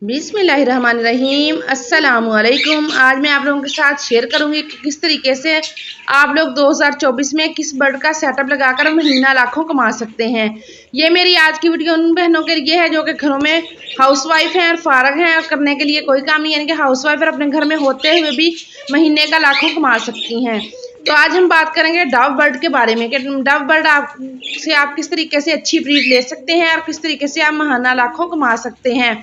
बिस्मिल्लाहिर्रहमानिर्रहीम अस्सलामुअलैकुम। आज मैं आप लोगों के साथ शेयर करूंगी कि किस तरीके से आप लोग 2024 में किस बर्ड का सेटअप लगाकर महीना लाखों कमा सकते हैं। ये मेरी आज की वीडियो उन बहनों के लिए है जो कि घरों में हाउसवाइफ हैं और फारग हैं और करने के लिए कोई काम नहीं, यानी कि हाउसवाइफ और अपने घर में होते हुए भी महीने का लाखों कमा सकती हैं। तो आज हम बात करेंगे डव बर्ड के बारे में कि डव बर्ड आप किस तरीके से अच्छी ब्रीड ले सकते हैं और किस तरीके से आप महाना लाखों कमा सकते हैं।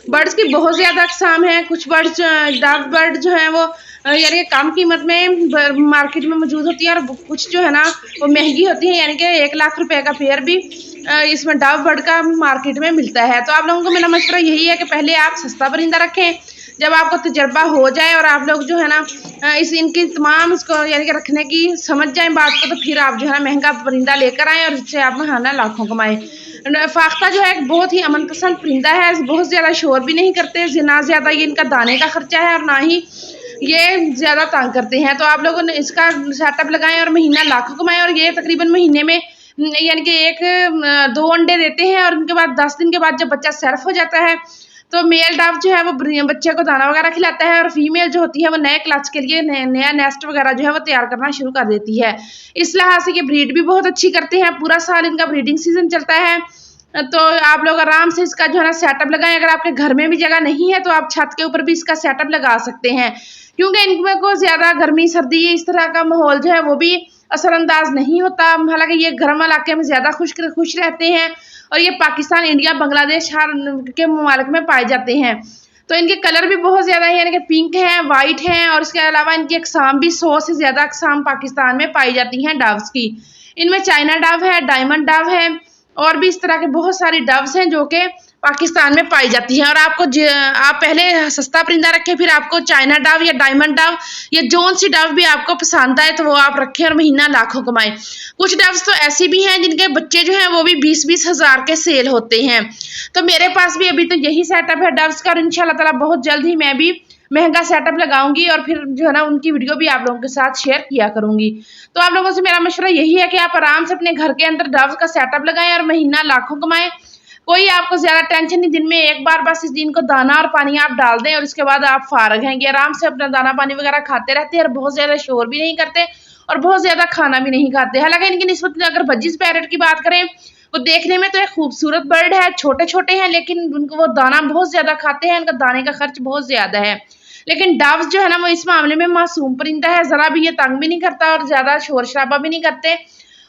बर्ड्स की बहुत ज़्यादा अक़साम हैं। कुछ बर्ड्स डव बर्ड जो है वो यानी कि कम कीमत में मार्केट में मौजूद होती है और कुछ जो है ना वो महंगी होती है, यानी कि 1 लाख रुपए का पेयर भी इसमें डव बर्ड का मार्केट में मिलता है। तो आप लोगों को मेरा मशवरा यही है कि पहले आप सस्ता परिंदा रखें। जब आपको तजर्बा हो जाए और आप लोग जो है ना इनकी तमाम इसको यानी कि रखने की समझ जाए बात को, तो फिर आप जो है ना महंगा परिंदा लेकर आएँ और इससे आप महाना लाखों कमाएं। फाख्ता जो है एक बहुत ही अमन पसंद परिंदा है, बहुत ज़्यादा शोर भी नहीं करते, ना ज़्यादा ये इनका दाने का खर्चा है और ना ही ये ज़्यादा तंग करते हैं। तो आप लोगों ने इसका सेटअप लगाएं और महीना लाखों कमाएं। और ये तकरीबन महीने में यानी कि 2 अंडे देते हैं और उनके बाद 10 दिन के बाद जब बच्चा सर्फ हो जाता है तो मेल डव जो है वो बच्चे को दाना वगैरह खिलाता है और फीमेल जो होती है वो नए क्लच के लिए नया नेस्ट वगैरह जो है वो तैयार करना शुरू कर देती है। इस लिहाज से ये ब्रीड भी बहुत अच्छी करते हैं, पूरा साल इनका ब्रीडिंग सीजन चलता है। तो आप लोग आराम से इसका जो है ना सेटअप लगाएं। अगर आपके घर में भी जगह नहीं है तो आप छत के ऊपर भी इसका सेटअप लगा सकते हैं, क्योंकि इनमें को ज़्यादा गर्मी सर्दी इस तरह का माहौल जो है वो भी असरअंदाज नहीं होता। हालांकि ये गर्म इलाके में ज़्यादा खुश रहते हैं और ये पाकिस्तान, इंडिया, बांग्लादेश हर के ममालिक में पाए जाते हैं। तो इनके कलर भी बहुत ज़्यादा है, यानी कि पिंक हैं, वाइट हैं और इसके अलावा इनकी अक़साम भी 100 से ज़्यादा अक़साम पाकिस्तान में पाई जाती हैं डव्स की। इनमें चाइना डव है, डायमंड डव है और भी इस तरह के बहुत सारी डव्स हैं जो कि पाकिस्तान में पाई जाती हैं। और आप पहले सस्ता परिंदा रखें, फिर आपको चाइना डव या डायमंड डव या जोन सी डव भी आपको पसंद आए तो वो आप रखें और महीना लाखों कमाएं। कुछ डव्स तो ऐसी भी हैं जिनके बच्चे जो हैं वो भी 20-20 हज़ार के सेल होते हैं। तो मेरे पास भी अभी तो यही सेटअप है डव्स का और इंशाल्लाह ताला बहुत जल्द ही मैं भी महंगा सेटअप लगाऊंगी और फिर जो है ना उनकी वीडियो भी आप लोगों के साथ शेयर किया करूंगी। तो आप लोगों से मेरा मशवरा यही है कि आप आराम से अपने घर के अंदर डव्स का सेटअप लगाएं और महीना लाखों कमाएं। कोई आपको ज्यादा टेंशन नहीं, दिन में एक बार बस इस दिन को दाना और पानी आप डाल दें और इसके बाद आप फारग हैं। ये आराम से अपना दाना पानी वगैरह खाते रहते हैं और बहुत ज्यादा शोर भी नहीं करते और बहुत ज्यादा खाना भी नहीं खाते। हालांकि इनकी निस्बत में अगर बजीज पैरट की बात करें, वो देखने में तो एक खूबसूरत बर्ड है, छोटे छोटे हैं लेकिन उनको वो दाना बहुत ज्यादा खाते हैं, इनका दाने का खर्च बहुत ज्यादा है। लेकिन डव्स जो है ना वो इस मामले में मासूम परिंदा है, जरा भी ये तंग भी नहीं करता और ज्यादा शोर शराबा भी नहीं करते।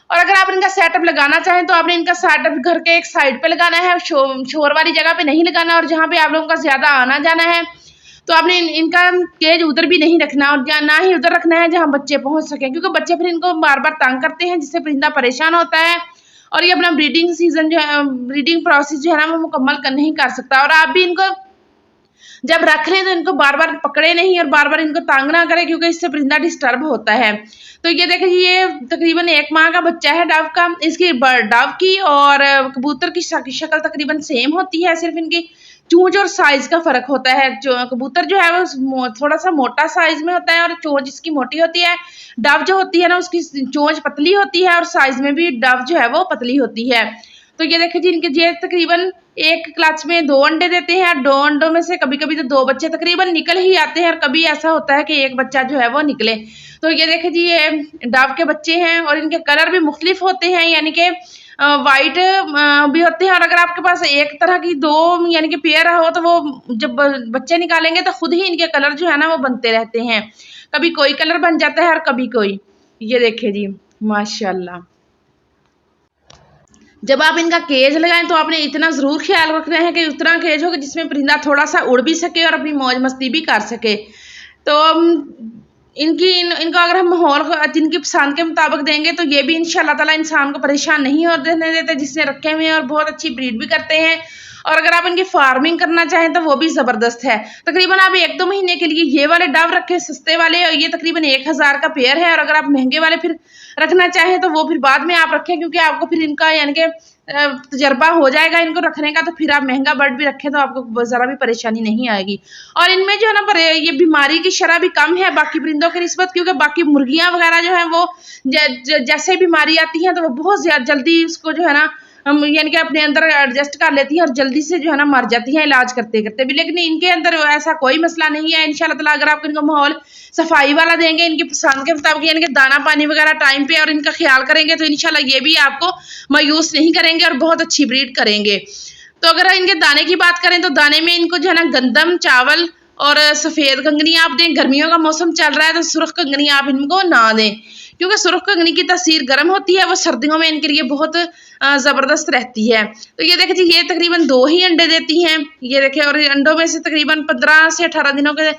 और अगर आप इनका सेटअप लगाना चाहें तो आपने इनका सेटअप घर के एक साइड पे लगाना है, शोर वाली जगह पे नहीं लगाना। और जहाँ पे आप लोगों का ज्यादा आना जाना है तो आपने इनका केज उधर भी नहीं रखना और ना ही उधर रखना है जहाँ बच्चे पहुंच सके, क्योंकि बच्चे फिर इनको बार बार तंग करते हैं जिससे परिंदा परेशान होता है और ये अपना ब्रीडिंग सीजन जो है, ब्रीडिंग प्रोसेस जो है ना वो मुकम्मल नहीं कर सकता। और आप भी इनको जब रख लें तो इनको बार बार पकड़े नहीं और बार बार इनको तंग ना करें, क्योंकि इससे परिंदा डिस्टर्ब होता है। तो ये देखें ये तकरीबन 1 माह का बच्चा है डव का। इसकी डव की और कबूतर की शक्ल तकरीबन सेम होती है, सिर्फ इनकी चोंच और साइज का फर्क होता है। कबूतर जो है वो थोड़ा सा मोटा साइज में होता है और चोंच इसकी मोटी होती है। डव जो होती है ना उसकी चोंच पतली होती है और साइज में भी डव जो है वो पतली होती है। तो ये देखिए जी इनके ये तकरीबन एक क्लच में 2 अंडे देते हैं। 2 अंडों में से कभी कभी तो 2 बच्चे तकरीबन निकल ही आते हैं और कभी ऐसा होता है कि एक बच्चा जो है वो निकले। तो ये देखिए जी ये डव के बच्चे हैं और इनके कलर भी मुख्तलिफ होते हैं, यानी कि वाइट भी होते हैं। और अगर आपके पास एक तरह की 2 यानी कि पेयर हो तो वो जब बच्चे निकालेंगे तो खुद ही इनके कलर जो है ना वो बनते रहते हैं, कभी कोई कलर बन जाता है और कभी कोई। ये देखिए जी माशाल्लाह। जब आप इनका केज लगाएं तो आपने इतना ज़रूर ख्याल रखना है कि उतना केज हो कि जिसमें परिंदा थोड़ा सा उड़ भी सके और अपनी मौज मस्ती भी कर सके। तो इनको अगर हम माहौल इनकी पसंद के मुताबिक देंगे तो ये भी इंशाल्लाह ताला इंसान को परेशान नहीं होने देते, जिससे रखे हुए हैं और बहुत अच्छी ब्रीड भी करते हैं। और अगर आप इनकी फार्मिंग करना चाहें तो वो भी ज़बरदस्त है। तकरीबन आप 1-2 महीने के लिए ये वाले डव रखें सस्ते वाले, और ये तकरीबन 1000 का पेयर है। और अगर आप महंगे वाले फिर रखना चाहें तो वो फिर बाद में आप रखें, क्योंकि आपको फिर इनका यानी कि तजर्बा हो जाएगा इनको रखने का। तो फिर आप महंगा बर्ड भी रखें तो आपको ज़रा भी परेशानी नहीं आएगी। और इनमें जो है ना ये बीमारी की शरह भी कम है बाकी परिंदों की निस्बत, क्योंकि बाकी मुर्गियाँ वगैरह जो हैं वो जैसे बीमारी आती हैं तो वो बहुत ज़्यादा जल्दी उसको जो है ना हम यानी कि अपने अंदर एडजस्ट कर लेती हैं और जल्दी से जो है ना मर जाती हैं इलाज करते करते भी। लेकिन इनके अंदर ऐसा कोई मसला नहीं है इंशाल्लाह ताला। अगर आप इनको माहौल सफाई वाला देंगे, इनकी पसंद के मुताबिक यानी कि दाना पानी वगैरह टाइम पे और इनका ख्याल करेंगे, तो इंशाल्लाह ये भी आपको मायूस नहीं करेंगे और बहुत अच्छी ब्रीड करेंगे। तो अगर इनके दाने की बात करें तो दाने में इनको जो है ना गंदम, चावल और सफ़ेद कंगनी आप दें। गर्मियों का मौसम चल रहा है तो सुर्ख कंगनी आप इनको ना दें, क्योंकि सुर्ख कंगनी की तासीर गर्म होती है, वो सर्दियों में इनके लिए बहुत ज़बरदस्त रहती है। तो ये देखिए जी, ये तकरीबन 2 ही अंडे देती हैं, ये देखिए। और अंडों में से तकरीबन 15 से 18 दिनों के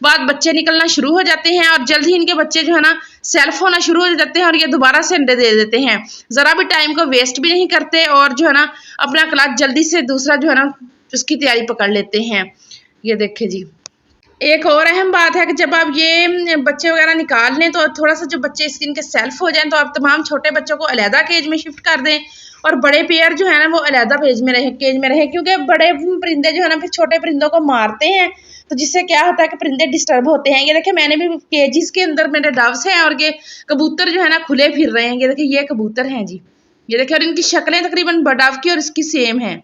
बाद बच्चे निकलना शुरू हो जाते हैं और जल्द ही इनके बच्चे जो है ना सेल्फ होना शुरू हो जाते हैं और ये दोबारा से अंडे दे देते हैं। ज़रा भी टाइम को वेस्ट भी नहीं करते और जो है ना अपना क्लास जल्दी से दूसरा जो है ना उसकी तैयारी पकड़ लेते हैं। ये देखिए जी, एक और अहम बात है कि जब आप ये बच्चे वगैरह निकाल लें तो थोड़ा सा जो बच्चे स्किन के सेल्फ हो जाएं तो आप तमाम छोटे बच्चों को अलहदा केज में शिफ्ट कर दें और बड़े पेयर जो है ना वो अलहदा केज में रहे, क्योंकि बड़े परिंदे जो है ना फिर छोटे परिंदों को मारते हैं, तो जिससे क्या होता है कि परिंदे डिस्टर्ब होते हैं। ये देखिए, मैंने भी केजिस के अंदर मेरे डव्स हैं और ये कबूतर जो है ना खुले फिर रहे हैं। ये देखिए, ये कबूतर हैं जी, ये देखिए। और इनकी शक्लें तकरीबन डव की और इसकी सेम है।